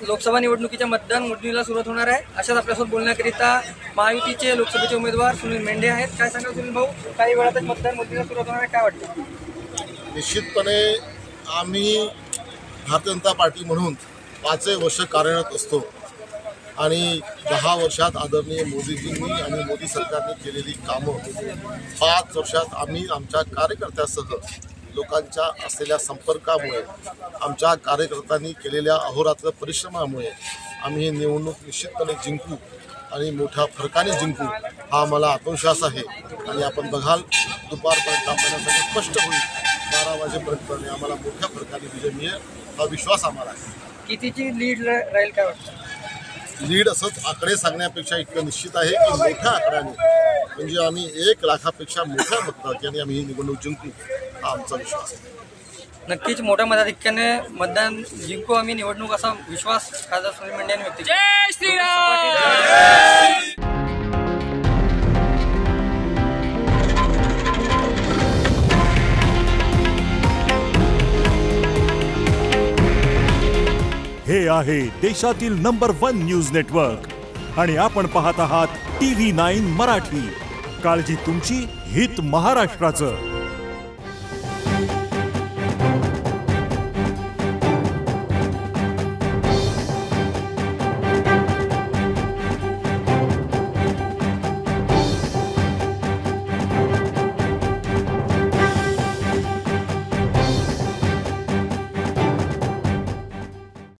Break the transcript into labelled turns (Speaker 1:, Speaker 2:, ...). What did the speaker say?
Speaker 1: लोकसभा निवडणुकीच्या मतदान मोजणीला सुरुवात होणार आहे. अशाच आपल्यासोबत बोलण्याकरिता महायुतीचे लोकसभेचे उमेदवार सुनील मेंढे आहेत. काय सांगाल सुनील भाऊ, काही वेळातच मतदान मोजणीला सुरुवात होणार आहे, काय वाटतं?
Speaker 2: निश्चितपणे आम्ही भारतीय जनता पार्टी म्हणून 5 वर्ष कार्यरत असतो आणि 10 वर्षात आदरणीय मोदीजींनी आणि मोदी सरकारने केलेली कामं 5 वर्षात आम्ही आमच्या कार्यकर्त्यासह लोकांच्या असलेल्या संपर्कामुळे, आमच्या कार्यकर्त्यांनी केलेल्या अहोरात्र परिश्रमामुळे आम्ही ही निवडणूक निश्चितपणे जिंकू आणि मोठ्या फरकाने जिंकू हा आम्हाला आत्मविश्वास आहे. आणि आपण बघाल दुपारपर्यंत आपल्यासाठी स्पष्ट होईल, 12 वाजेपर्यंत आम्हाला मोठ्या फरकाने विजय मिळेल हा विश्वास आम्हाला आहे.
Speaker 1: कितीची लीड राहील काय वाटतं?
Speaker 2: लीड असंच आकडे सांगण्यापेक्षा इतकं निश्चित आहे की मोठ्या आकड्याने, म्हणजे आम्ही 1 लाखापेक्षा मोठ्या मताधिक्याने आम्ही ही निवडणूक जिंकू हा आमचा विश्वास आहे.
Speaker 1: नक्कीच मोठ्या मताधिक्याने मतदान जिंकू आम्ही निवडणूक, असा विश्वास खासदार सुनील मेंढे यांनी व्यक्त केला.
Speaker 3: जय श्रीराम.
Speaker 4: हे आहे देशातील नंबर 1 न्यूज नेटवर्क आणि आपण पाहत आहात TV9 मराठी. काळजी तुमची, हित महाराष्ट्राचं.